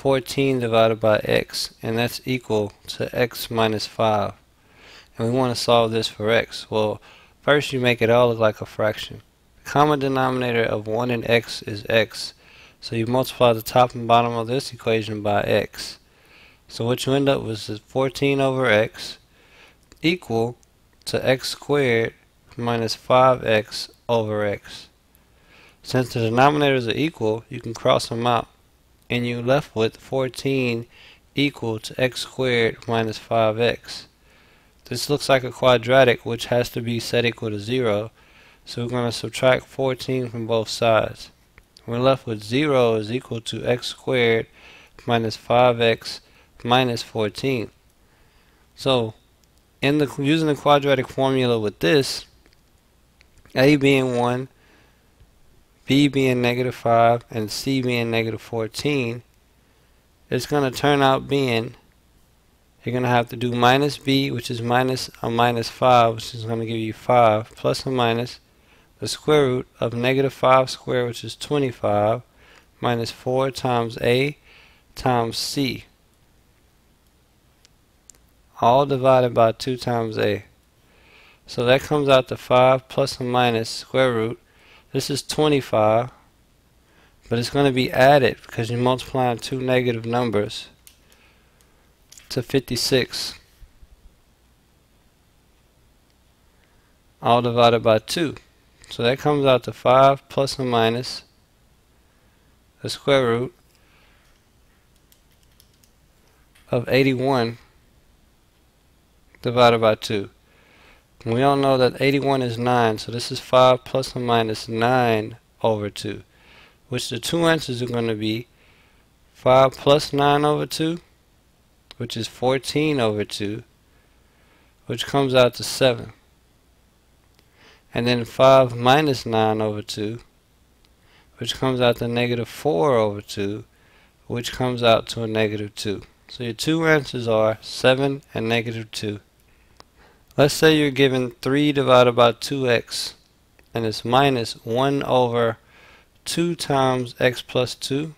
14 divided by x, and that's equal to x minus 5. And we want to solve this for x. Well, first you make it all look like a fraction. The common denominator of 1 and x is x. So you multiply the top and bottom of this equation by x. So what you end up with is 14 over x equal to x squared minus 5x over x. Since the denominators are equal, you can cross them out, and you're left with 14 equal to x squared minus 5x. This looks like a quadratic, which has to be set equal to 0, so we're going to subtract 14 from both sides. We're left with 0 is equal to x squared minus 5x minus 14. So, using the quadratic formula with this, a being 1, b being negative 5, and c being negative 14, it's going to turn out being, you're going to have to do minus b, which is minus a minus 5, which is going to give you 5, plus or minus the square root of negative 5 squared, which is 25, minus 4 times a times c, all divided by 2 times a. So that comes out to 5 plus or minus square root. This is 25, but it's going to be added because you're multiplying two negative numbers to 56, all divided by 2. So that comes out to 5 plus or minus the square root of 81 divided by 2. And we all know that 81 is 9, so this is 5 plus or minus 9 over 2, which the two answers are going to be 5 plus 9 over 2, which is 14 over 2, which comes out to 7. And then 5 minus 9 over 2, which comes out to negative 4 over 2, which comes out to a negative 2. So your two answers are 7 and negative 2. Let's say you're given 3 divided by 2x, and it's minus 1 over 2 times x plus 2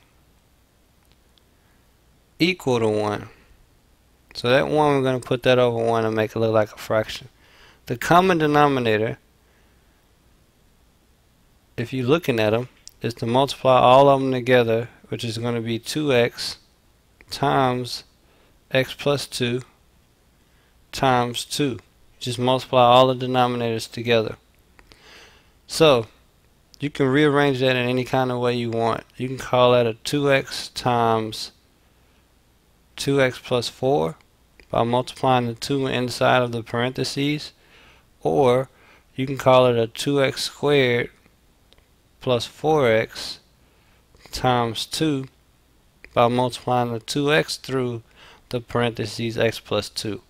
equal to 1. So that 1, we're going to put that over 1 and make it look like a fraction. The common denominator, if you're looking at them, is to multiply all of them together, which is going to be 2x times x plus 2 times 2. Just multiply all the denominators together. So you can rearrange that in any kind of way you want. You can call that a 2x times 2x plus 4 by multiplying the 2 inside of the parentheses, or you can call it a 2x squared plus 4x times 2 by multiplying the 2x through the parentheses x plus 2.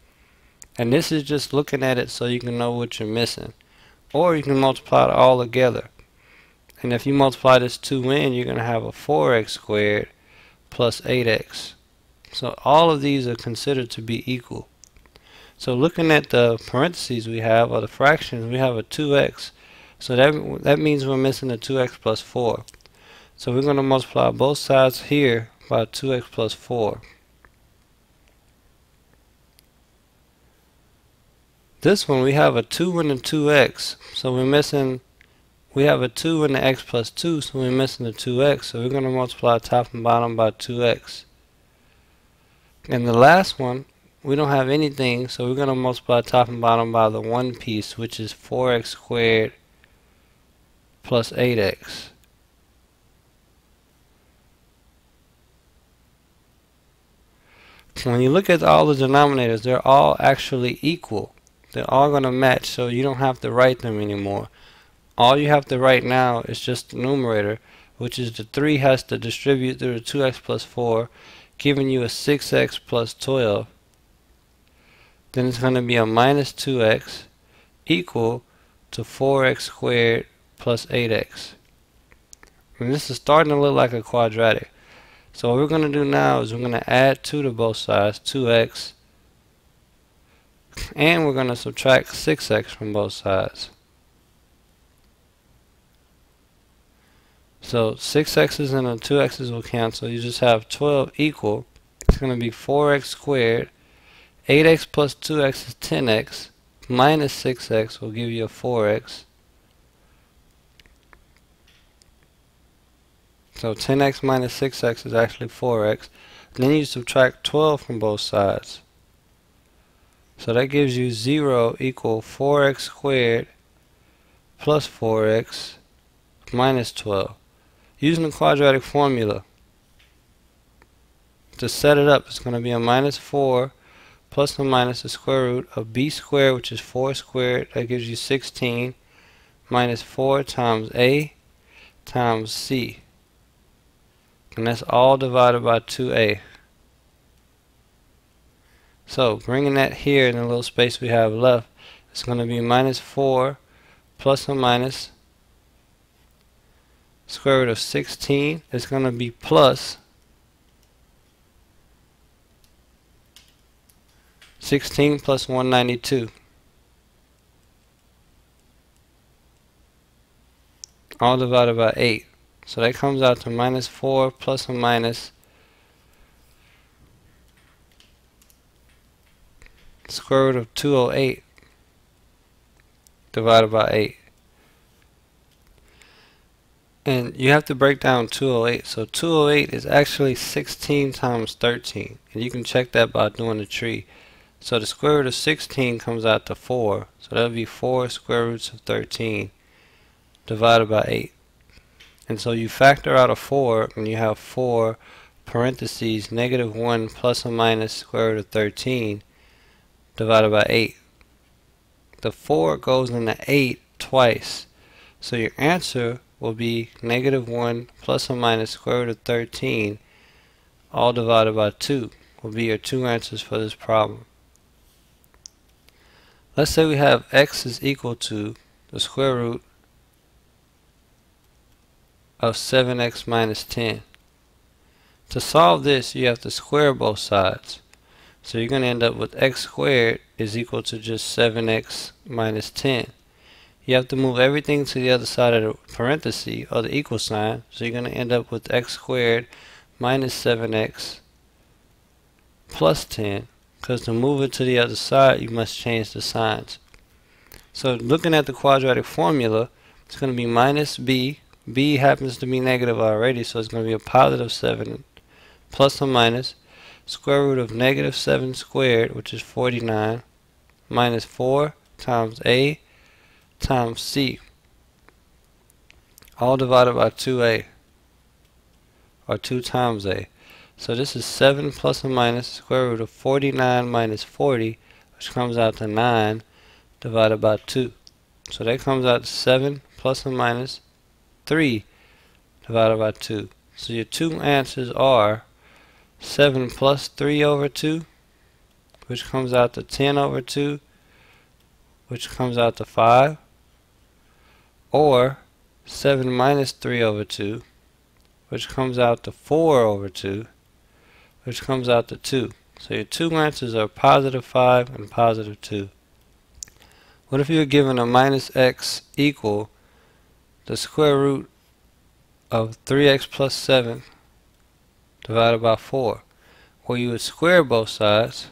And this is just looking at it so you can know what you're missing. Or you can multiply it all together. And if you multiply this 2 in, you're going to have a 4x squared plus 8x. So all of these are considered to be equal. So looking at the parentheses we have, or the fractions, we have a 2x. So that means we're missing a 2x plus 4. So we're going to multiply both sides here by 2x plus 4. This one we have a 2 and a 2x, so we have a 2 and the x plus 2, so we're missing the 2x, so we're going to multiply top and bottom by 2x. And the last one, we don't have anything, so we're going to multiply top and bottom by the one piece, which is 4x squared plus 8x. When you look at all the denominators, they're all actually equal. They're all going to match, so you don't have to write them anymore. All you have to write now is just the numerator, which is the 3 has to distribute through the 2x plus 4, giving you a 6x plus 12. Then it's going to be a minus 2x equal to 4x squared plus 8x. And this is starting to look like a quadratic. So what we're going to do now is we're going to add 2 to both sides, 2x, and we're going to subtract 6x from both sides. So 6x's and the 2x's will cancel. You just have 12 equal. It's going to be 4x squared. 8x plus 2x is 10x. Minus 6x will give you a 4x. So 10x minus 6x is actually 4x. Then you subtract 12 from both sides. So that gives you 0 equal 4x squared plus 4x minus 12. Using the quadratic formula, to set it up, it's going to be a minus 4 plus or minus the square root of b squared, which is 4 squared. That gives you 16 minus 4 times a times c. And that's all divided by 2a. So bringing that here in the little space we have left, it's going to be minus 4 plus or minus square root of 16. It's going to be plus 16 plus 192. All divided by 8. So that comes out to minus 4 plus or minus square root of 208 divided by 8. And you have to break down 208. So 208 is actually 16 times 13. And you can check that by doing the tree. So the square root of 16 comes out to 4. So that would be 4 square roots of 13 divided by 8. And so you factor out a 4 and you have 4 parentheses negative 1 plus or minus square root of 13 divided by 8. The 4 goes into 8 twice. So your answer will be negative 1 plus or minus square root of 13 all divided by 2 will be your two answers for this problem. Let's say we have x is equal to the square root of 7x minus 10. To solve this, you have to square both sides. So you're going to end up with x squared is equal to just 7x minus 10. You have to move everything to the other side of the parenthesis or the equal sign. So you're going to end up with x squared minus 7x plus 10. Because to move it to the other side, you must change the signs. So looking at the quadratic formula, it's going to be minus b. B happens to be negative already, so it's going to be a positive 7 plus or minus square root of negative 7 squared, which is 49, minus 4 times a times c, all divided by 2a, or 2 times a. So this is 7 plus or minus square root of 49 minus 40, which comes out to 9 divided by 2. So that comes out to 7 plus or minus 3 divided by 2. So your two answers are 7 plus 3 over 2, which comes out to 10 over 2, which comes out to 5, or 7 minus 3 over 2, which comes out to 4 over 2, which comes out to 2. So your two answers are positive 5 and positive 2. What if you were given a minus x equal the square root of 3x plus 7 divided by 4? Well, you would square both sides.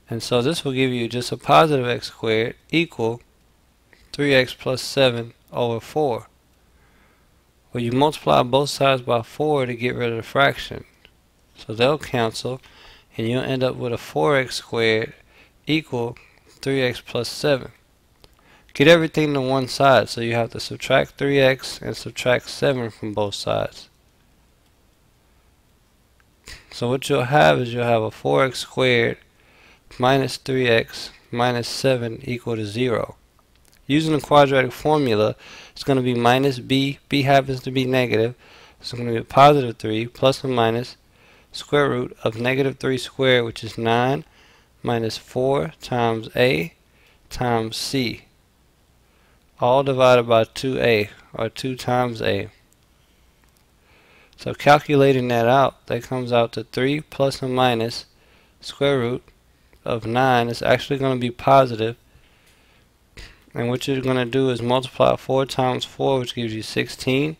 And so this will give you just a positive x squared equal 3x plus 7 over 4. Well, you multiply both sides by 4 to get rid of the fraction. So they'll cancel, and you'll end up with a 4x squared equal 3x plus 7. Get everything to one side, so you have to subtract 3x and subtract 7 from both sides. So what you'll have is you'll have a 4x squared minus 3x minus 7 equal to 0. Using the quadratic formula, it's going to be minus b. B happens to be negative. So it's going to be a positive 3 plus or minus square root of negative 3 squared, which is 9, minus 4 times a times c, all divided by 2a, or 2 times a. So calculating that out, that comes out to 3 plus or minus square root of 9. It's actually going to be positive And what you're going to do is multiply 4 times 4, which gives you 16,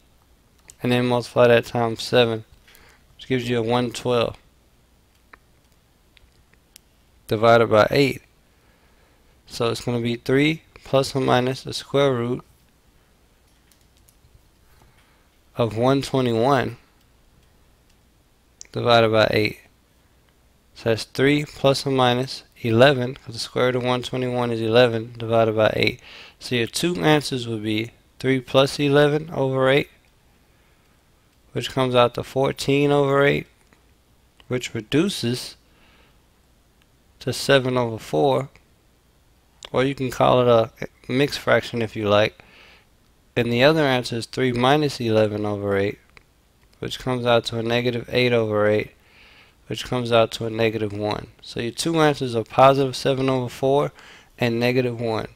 and then multiply that times 7, which gives you a 112, divided by 8. So it's going to be 3 plus or minus the square root of 121 divided by 8. So that's 3 plus or minus 11, because the square root of 121 is 11, divided by 8. So your two answers would be 3 plus 11 over 8, which comes out to 14 over 8, which reduces to 7 over 4, or you can call it a mixed fraction if you like. And the other answer is 3 minus 11 over 8, which comes out to a negative 8 over 8, which comes out to a negative 1. So your two answers are positive 7 over 4 and negative 1.